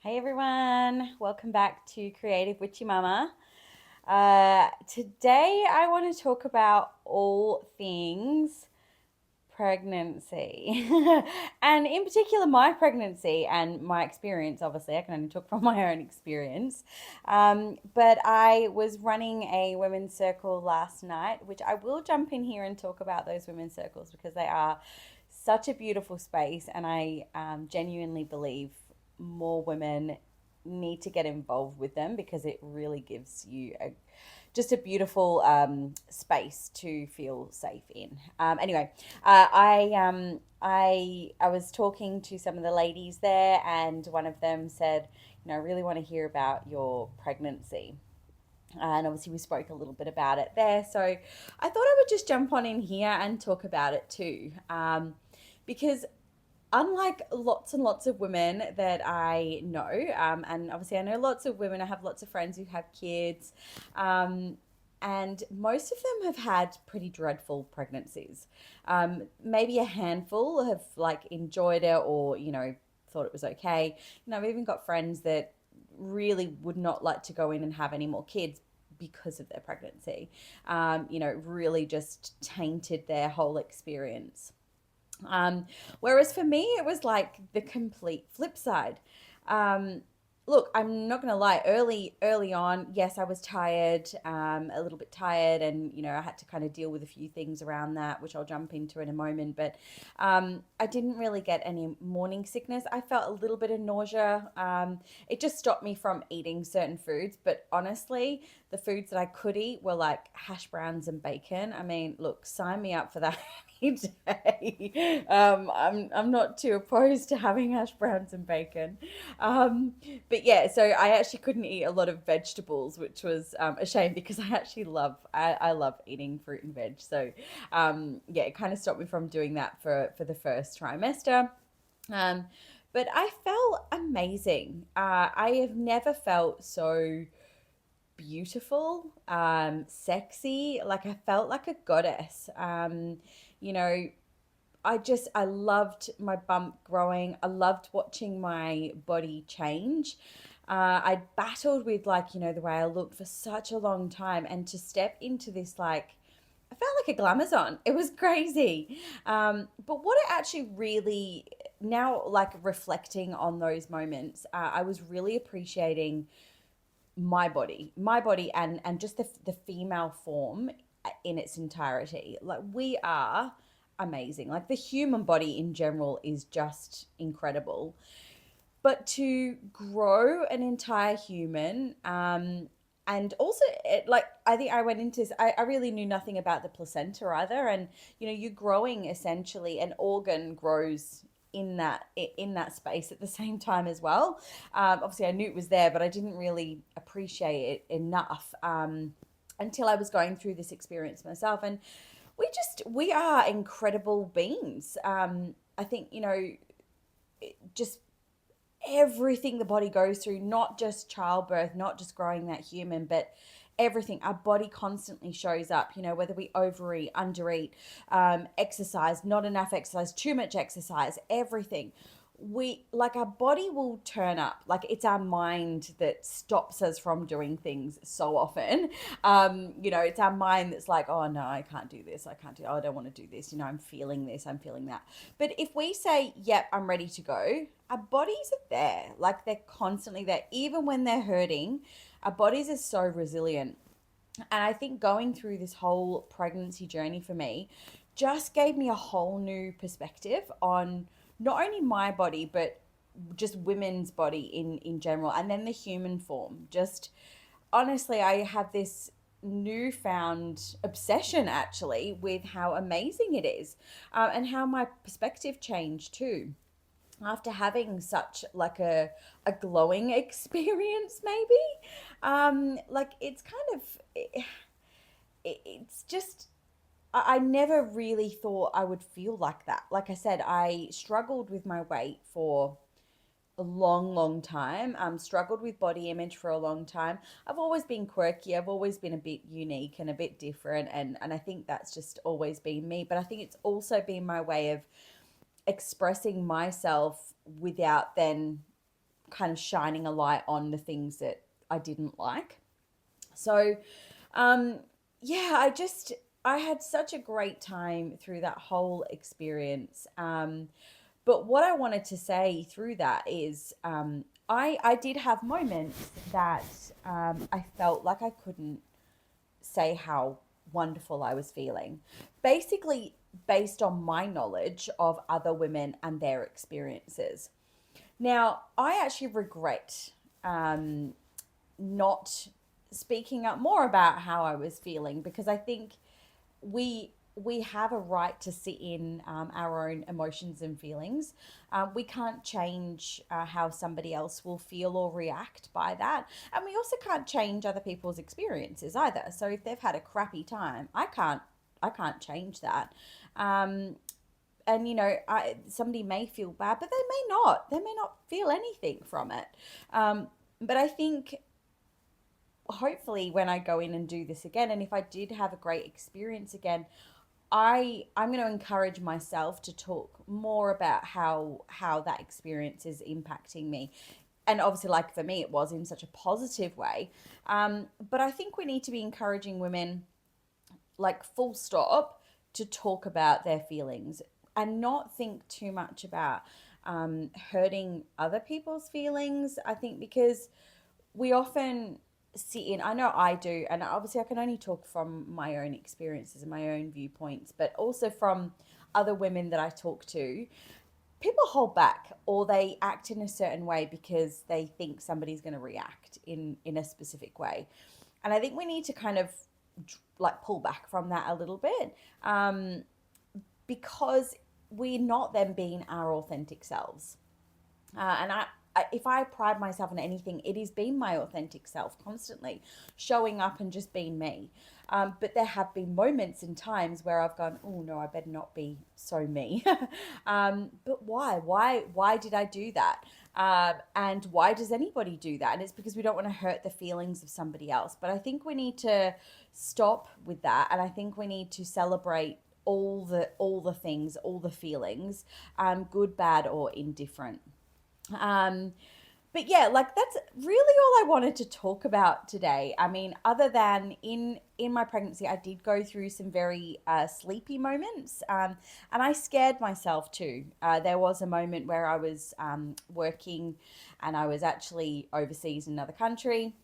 Hey everyone, welcome back to Creative Witchy Mama. Today I want to talk about all things pregnancy and in particular my pregnancy and my experience. Obviously, I can only talk from my own experience. But I was running a women's circle last night, which I will jump in here and talk about those women's circles because they are such a beautiful space, and I genuinely believe more women need to get involved with them because it really gives you just a beautiful space to feel safe in. I was talking to some of the ladies there, and one of them said, "I really want to hear about your pregnancy." And obviously, we spoke a little bit about it there. So I thought I would just jump on in here and talk about it too. Because unlike lots and lots of women that I know, and obviously I know lots of women, I have lots of friends who have kids, um, and most of them have had pretty dreadful pregnancies. Maybe a handful have like enjoyed it or, thought it was okay. I've even got friends that really would not like to go in and have any more kids because of their pregnancy. Really just tainted their whole experience. Whereas for me, it was like the complete flip side. Um, Look, I'm not gonna lie. Early on, yes, I was tired, a little bit tired, and I had to kind of deal with a few things around that, which I'll jump into in a moment. But I didn't really get any morning sickness. I felt a little bit of nausea. It just stopped me from eating certain foods. But honestly, the foods that I could eat were like hash browns and bacon. I mean, look, sign me up for that day. I'm not too opposed to having hash browns and bacon. But yeah, so I actually couldn't eat a lot of vegetables, which was a shame because I love eating fruit and veg. So yeah, it kind of stopped me from doing that for the first trimester. Um, but I felt amazing. I have never felt so beautiful, sexy. Like I felt like a goddess. You know, I loved my bump growing. I loved watching my body change. I battled with the way I looked for such a long time, and to step into this I felt like a glamazon. It was crazy. But what it actually really now like reflecting on those moments, I was really appreciating my body, and just the female form in its entirety. Like we are amazing. Like the human body in general is just incredible. But to grow an entire human, and also I think I went into this, I really knew nothing about the placenta either. And you're growing essentially an organ grows in that space at the same time as well. Obviously I knew it was there, but I didn't really appreciate it enough, until I was going through this experience myself. And we are incredible beings. I think just everything the body goes through, not just childbirth, not just growing that human, but everything. Our body constantly shows up, whether we overeat, undereat, exercise, not enough exercise, too much exercise, everything. Our body will turn up. Like it's our mind that stops us from doing things so often. It's our mind that's like, oh no, I can't do this. I can't do, oh, I don't want to do this. I'm feeling this, I'm feeling that. But if we say, yep, I'm ready to go, our bodies are there. Like they're constantly there. Even when they're hurting, our bodies are so resilient. And I think going through this whole pregnancy journey for me just gave me a whole new perspective on not only my body, but just women's body in general, and then the human form. Just honestly, I have this newfound obsession actually with how amazing it is, and how my perspective changed too after having such like a glowing experience. Maybe like it's kind of it's just I never really thought I would feel like that. Like I said, I struggled with my weight for a long, long time. Struggled with body image for a long time. I've always been quirky. I've always been a bit unique and a bit different, and I think that's just always been me. But I think it's also been my way of expressing myself without then kind of shining a light on the things that I didn't like. So, um, yeah, I had such a great time through that whole experience. But what I wanted to say through that is, I did have moments that I felt like I couldn't say how wonderful I was feeling. Basically, based on my knowledge of other women and their experiences. Now, I actually regret um, not speaking up more about how I was feeling, because I think we have a right to sit in our own emotions and feelings. We can't change how somebody else will feel or react by that, and we also can't change other people's experiences either. So if they've had a crappy time, I can't change that. Um, and somebody may feel bad, but they may not feel anything from it. But I think hopefully when I go in and do this again, and if I did have a great experience again, I'm going to encourage myself to talk more about how that experience is impacting me. And obviously, like for me, it was in such a positive way. But I think we need to be encouraging women, like full stop, to talk about their feelings and not think too much about hurting other people's feelings. I think because we often sit in, I know I do, and obviously I can only talk from my own experiences and my own viewpoints, but also from other women that I talk to. People hold back, or they act in a certain way because they think somebody's going to react in a specific way. And I think we need to kind of like pull back from that a little bit, um, because we're not them being our authentic selves. And if I pride myself on anything, it is being my authentic self constantly, showing up and just being me. But there have been moments and times where I've gone, oh no, I better not be so me. But why? Why did I do that? And why does anybody do that? And it's because we don't want to hurt the feelings of somebody else. But I think we need to stop with that, and I think we need to celebrate all the things, all the feelings, good, bad, or indifferent. Um, but yeah, like that's really all I wanted to talk about today. I mean, other than in my pregnancy, I did go through some very sleepy moments, and I scared myself too. There was a moment where I was working, and I was actually overseas in another country,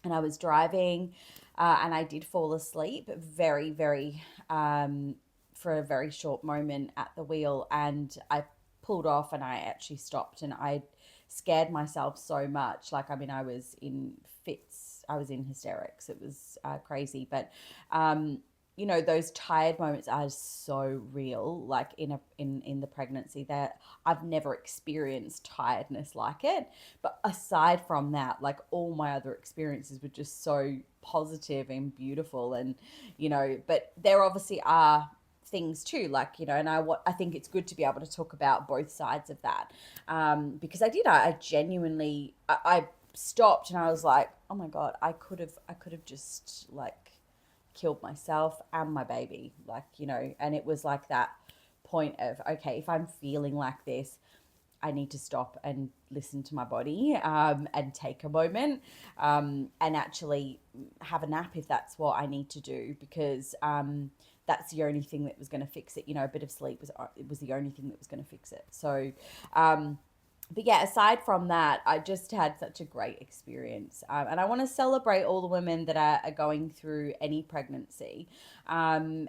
and I was driving, and I did fall asleep very, very for a very short moment at the wheel, and I pulled off and I actually stopped, and I scared myself so much. Like, I mean, I was in fits, I was in hysterics. It was crazy. But those tired moments are so real, like in the pregnancy, that I've never experienced tiredness like it. But aside from that, like all my other experiences were just so positive and beautiful. And but there obviously are things too, like, and I think it's good to be able to talk about both sides of that, because I genuinely, I stopped and I was like, oh my god, I could have just like killed myself and my baby, like, and it was like that point of, okay, if I'm feeling like this, I need to stop and listen to my body, and take a moment, and actually have a nap if that's what I need to do, because that's the only thing that was going to fix it. A bit of sleep was the only thing that was going to fix it. So, but yeah, aside from that, I just had such a great experience. And I want to celebrate all the women that are going through any pregnancy. And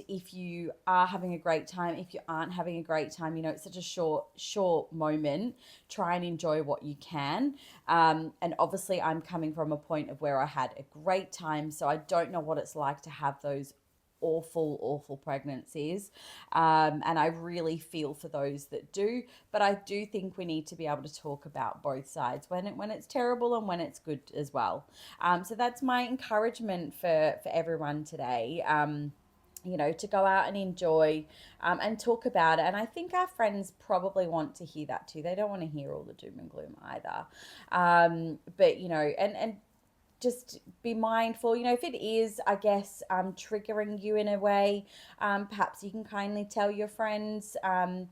if you are having a great time, if you aren't having a great time, it's such a short moment. Try and enjoy what you can. And obviously, I'm coming from a point of where I had a great time. So I don't know what it's like to have those awful pregnancies, and I really feel for those that do, but I do think we need to be able to talk about both sides, when it's terrible and when it's good as well. So that's my encouragement for everyone today, to go out and enjoy, and talk about it. And I think our friends probably want to hear that too. They don't want to hear all the doom and gloom either. But and just be mindful, if it is, I guess, triggering you in a way, perhaps you can kindly tell your friends, and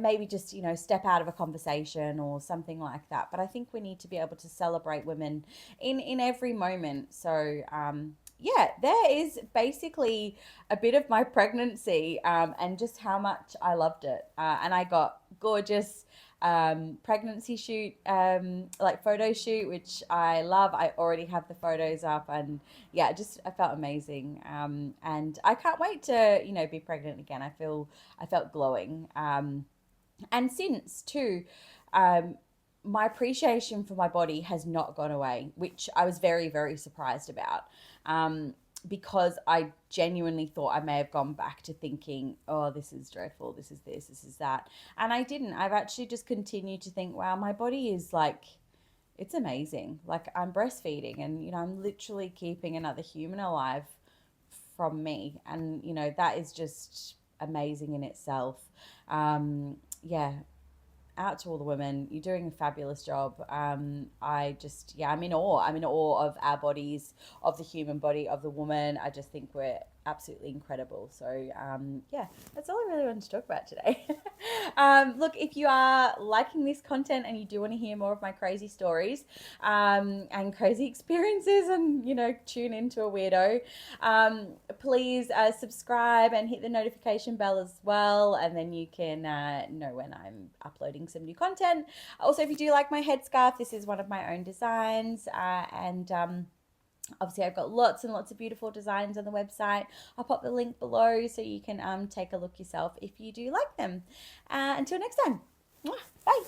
maybe just, step out of a conversation or something like that. But I think we need to be able to celebrate women in every moment. So, yeah, there is basically a bit of my pregnancy, and just how much I loved it. And I got gorgeous pregnancy shoot, like photo shoot, which I love. I already have the photos up, and yeah, just I felt amazing. And I can't wait to be pregnant again. I felt glowing. And since too, um, my appreciation for my body has not gone away, which I was very, very surprised about. Um, because I genuinely thought I may have gone back to thinking, oh, this is dreadful, this is that. And I didn't. I've actually just continued to think, wow, my body is like, it's amazing. Like, I'm breastfeeding, and, I'm literally keeping another human alive from me. And, that is just amazing in itself. Yeah, out to all the women. You're doing a fabulous job. Yeah, I'm in awe. I'm in awe of our bodies, of the human body, of the woman. I just think we're absolutely incredible. So, yeah, that's all I really wanted to talk about today. Look, if you are liking this content and you do want to hear more of my crazy stories, and crazy experiences, and, tune into a weirdo, please subscribe and hit the notification bell as well, and then you can know when I'm uploading some new content. Also, if you do like my headscarf, this is one of my own designs, and obviously I've got lots and lots of beautiful designs on the website. I'll pop the link below so you can take a look yourself if you do like them. Until next time, bye.